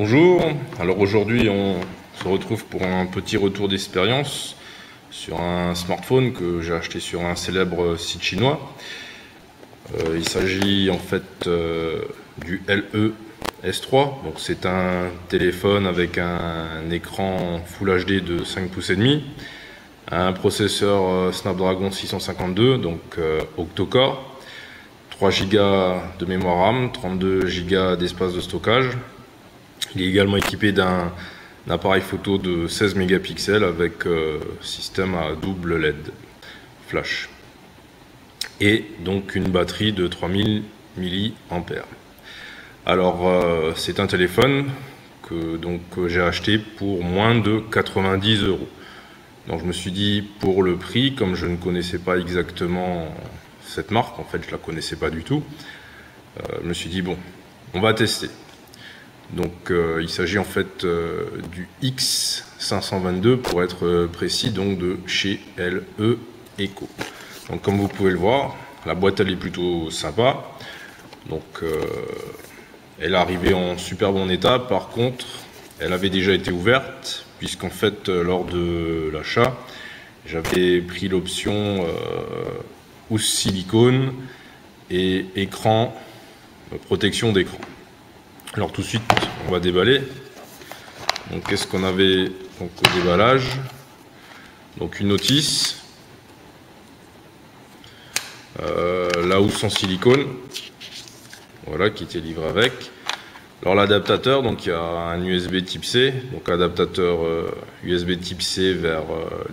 Bonjour, alors aujourd'hui on se retrouve pour un petit retour d'expérience sur un smartphone que j'ai acheté sur un célèbre site chinois. Il s'agit en fait du LE S3, donc c'est un téléphone avec un écran Full HD de 5 pouces et demi, un processeur Snapdragon 652, donc octa-core, 3 Go de mémoire RAM, 32 Go d'espace de stockage. Il est également équipé d'un appareil photo de 16 mégapixels avec système à double LED flash et donc une batterie de 3000 mAh. Alors c'est un téléphone que j'ai acheté pour moins de 90 €. Donc je me suis dit, pour le prix, comme je ne connaissais pas exactement cette marque, en fait je la connaissais pas du tout, je me suis dit bon, on va tester. Donc il s'agit en fait du X522 pour être précis, donc de chez LE Eco. Donc comme vous pouvez le voir, la boîte elle est plutôt sympa. Donc elle est arrivée en super bon état. Par contre, elle avait déjà été ouverte, puisqu'en fait lors de l'achat, j'avais pris l'option housse silicone et écran, protection d'écran. Alors tout de suite, on va déballer. Donc qu'est-ce qu'on avait donc, au déballage? Donc une notice, la housse en silicone, voilà, qui était livrée avec. Alors l'adaptateur, donc il y a un USB type C, donc adaptateur USB type C vers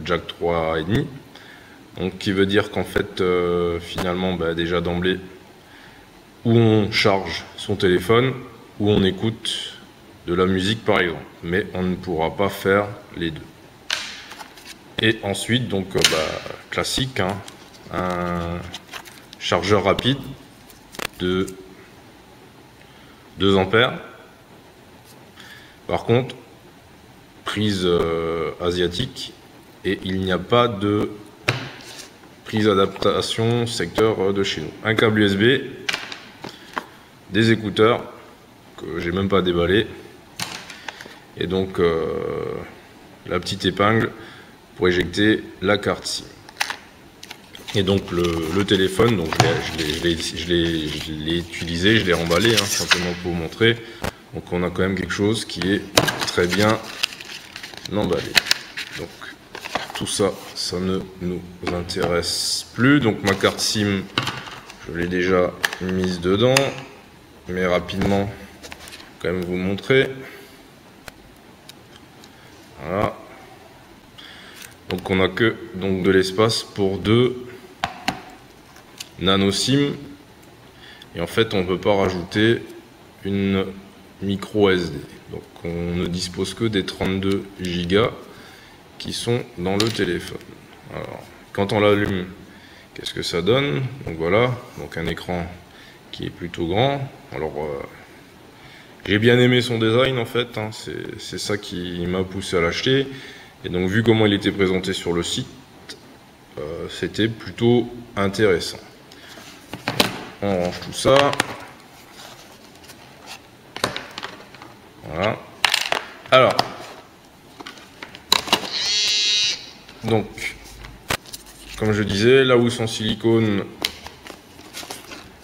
jack 3,5. Donc qui veut dire qu'en fait finalement déjà d'emblée, où on charge son téléphone, où on écoute de la musique par exemple, mais on ne pourra pas faire les deux. Et ensuite donc classique, hein, un chargeur rapide de 2 ampères. Par contre, prise asiatique, et il n'y a pas de prise adaptation secteur de chez nous. Un câble USB, des écouteurs que j'ai même pas déballé, et donc la petite épingle pour éjecter la carte SIM. Et donc le téléphone, donc je l'ai utilisé, je l'ai remballé, hein, simplement pour vous montrer. Donc on a quand même quelque chose qui est très bien emballé. Donc tout ça, ça ne nous intéresse plus. Donc ma carte SIM, je l'ai déjà mise dedans, mais rapidement, quand même vous montrer. Voilà. Donc on a que donc de l'espace pour 2 nano SIM, et en fait on ne peut pas rajouter une micro SD. Donc on ne dispose que des 32 Go qui sont dans le téléphone. Alors quand on l'allume, qu'est-ce que ça donne? Donc voilà, donc un écran qui est plutôt grand. Alors j'ai bien aimé son design en fait, hein, c'est ça qui m'a poussé à l'acheter. Et donc vu comment il était présenté sur le site, c'était plutôt intéressant. On range tout ça. Voilà. Alors, donc, comme je disais, la housse en silicone,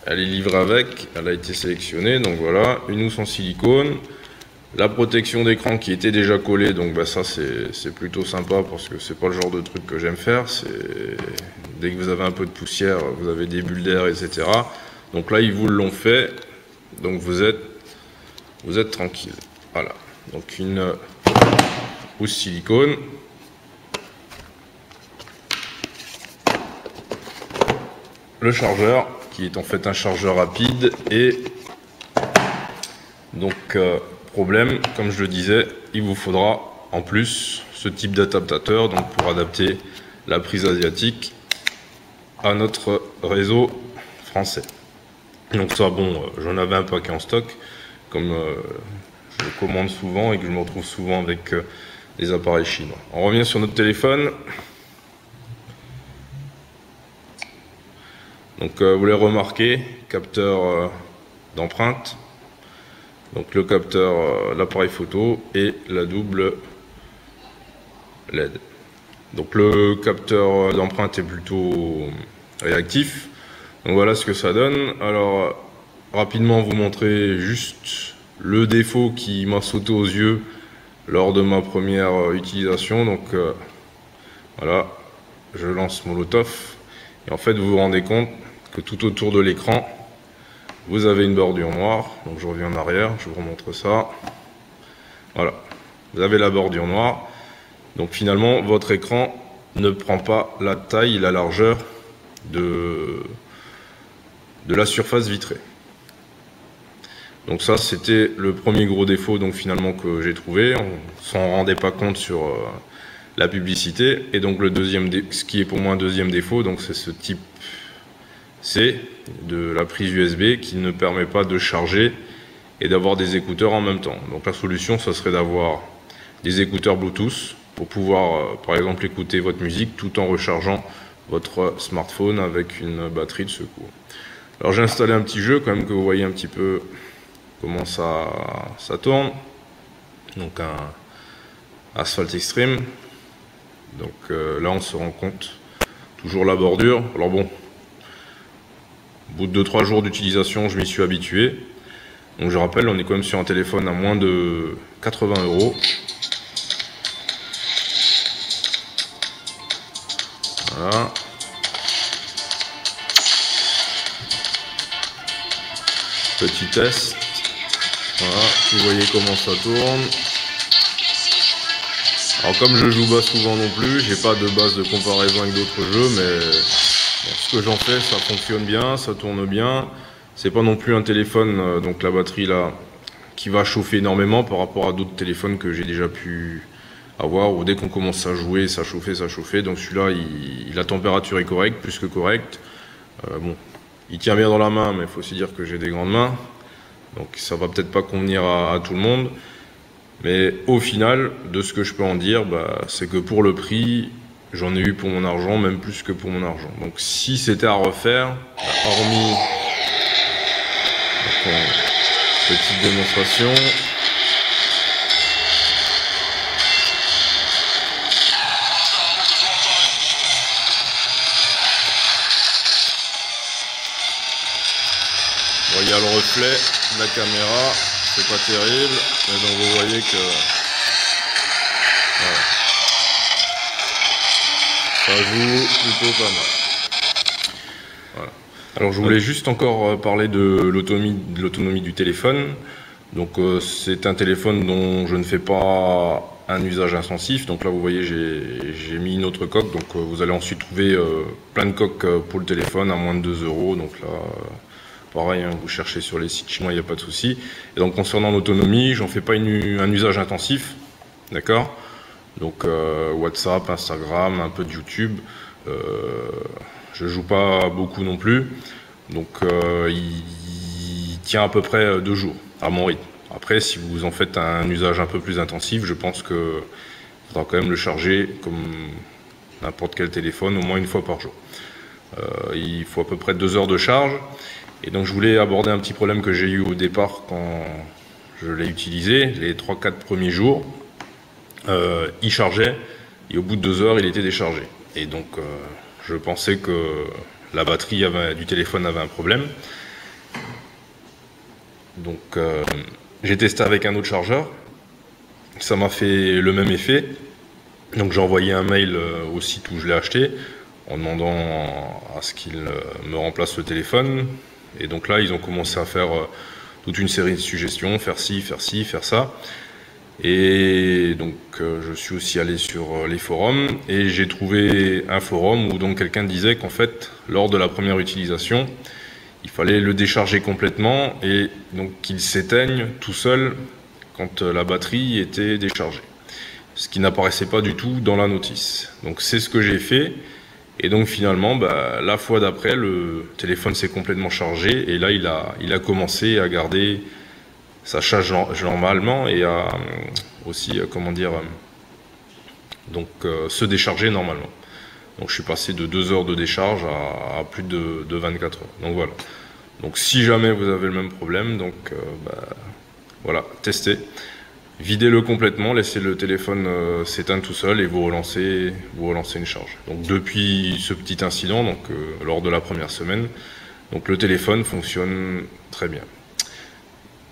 elle est livrée avec, elle a été sélectionnée, donc voilà, une housse en silicone. La protection d'écran qui était déjà collée, donc ça c'est plutôt sympa parce que c'est pas le genre de truc que j'aime faire. Dès que vous avez un peu de poussière, vous avez des bulles d'air, etc. Donc là ils vous l'ont fait, donc vous êtes tranquille. Voilà, donc une housse silicone. Le chargeur qui est en fait un chargeur rapide, et donc problème, comme je le disais, il vous faudra en plus ce type d'adaptateur, donc pour adapter la prise asiatique à notre réseau français. Donc ça, bon, j'en avais un paquet en stock, comme je commande souvent et que je me retrouve souvent avec des appareils chinois. On revient sur notre téléphone. Donc vous l'avez remarqué, capteur d'empreinte. Donc le capteur, l'appareil photo et la double LED. Donc le capteur d'empreinte est plutôt réactif. Donc voilà ce que ça donne. Alors rapidement vous montrer juste le défaut qui m'a sauté aux yeux lors de ma première utilisation. Donc voilà, je lance Molotov et en fait vous vous rendez compte que tout autour de l'écran vous avez une bordure noire. Donc je reviens en arrière, je vous remontre ça. Voilà, vous avez la bordure noire. Donc finalement votre écran ne prend pas la taille et la largeur de la surface vitrée. Donc ça c'était le premier gros défaut donc finalement que j'ai trouvé. On s'en rendait pas compte sur la publicité. Et donc le deuxième, ce qui est pour moi un deuxième défaut, donc c'est ce type C de la prise USB qui ne permet pas de charger et d'avoir des écouteurs en même temps. Donc la solution ça serait d'avoir des écouteurs Bluetooth pour pouvoir par exemple écouter votre musique tout en rechargeant votre smartphone avec une batterie de secours. Alors j'ai installé un petit jeu quand même que vous voyez un petit peu comment ça tourne. Donc un Asphalt Extreme. Donc là on se rend compte, toujours la bordure. Alors bon, au bout de 2-3 jours d'utilisation je m'y suis habitué. Donc je rappelle, on est quand même sur un téléphone à moins de 80 €. Voilà. Petit test. Voilà, vous voyez comment ça tourne. Alors comme je joue pas souvent non plus, j'ai pas de base de comparaison avec d'autres jeux, mais bon, ce que j'en fais, ça fonctionne bien, ça tourne bien. C'est pas non plus un téléphone, donc la batterie là, qui va chauffer énormément par rapport à d'autres téléphones que j'ai déjà pu avoir, où dès qu'on commence à jouer, ça chauffait. Donc celui-là, la température est correcte, plus que correcte. Bon, il tient bien dans la main, mais il faut aussi dire que j'ai des grandes mains. Donc ça va peut-être pas convenir à tout le monde. Mais au final, de ce que je peux en dire, c'est que pour le prix, j'en ai eu pour mon argent, même plus que pour mon argent. Donc si c'était à refaire, hormis petite démonstration. Bon, il y a le reflet de la caméra, c'est pas terrible, mais donc vous voyez que voilà, ça joue plutôt pas mal. Voilà. Alors je voulais juste encore parler de l'autonomie du téléphone. Donc c'est un téléphone dont je ne fais pas un usage intensif. Donc là vous voyez j'ai mis une autre coque. Donc vous allez ensuite trouver plein de coques pour le téléphone à moins de 2 €. Donc là pareil, hein, vous cherchez sur les sites chinois, il n'y a pas de souci. Et donc concernant l'autonomie, j'en fais pas un usage intensif. D'accord. Donc WhatsApp, Instagram, un peu de YouTube. Je joue pas beaucoup non plus. Donc il tient à peu près 2 jours à mon rythme. Après, si vous en faites un usage un peu plus intensif, je pense que faudra quand même le charger comme n'importe quel téléphone, au moins une fois par jour. Il faut à peu près 2 heures de charge. Et donc je voulais aborder un petit problème que j'ai eu au départ quand je l'ai utilisé, les 3-4 premiers jours. Il chargeait et au bout de 2 heures il était déchargé. Et donc je pensais que la batterie du téléphone avait un problème. Donc j'ai testé avec un autre chargeur. Ça m'a fait le même effet. Donc j'ai envoyé un mail au site où je l'ai acheté en demandant à ce qu'ils me remplacent le téléphone. Et donc là ils ont commencé à faire toute une série de suggestions, faire ci, faire ça. Et donc je suis aussi allé sur les forums et j'ai trouvé un forum où donc quelqu'un disait qu'en fait lors de la première utilisation il fallait le décharger complètement et donc qu'il s'éteigne tout seul quand la batterie était déchargée, ce qui n'apparaissait pas du tout dans la notice. Donc c'est ce que j'ai fait et donc finalement la fois d'après le téléphone s'est complètement chargé et là il a commencé à garder sa charge normalement et à aussi se décharger normalement. Donc je suis passé de 2 heures de décharge à plus de 24 heures. Donc voilà. Donc si jamais vous avez le même problème, donc Voilà, testez. Videz-le complètement, laissez le téléphone s'éteindre tout seul et vous relancez une charge. Donc depuis ce petit incident, donc lors de la première semaine, donc le téléphone fonctionne très bien.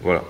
Voilà.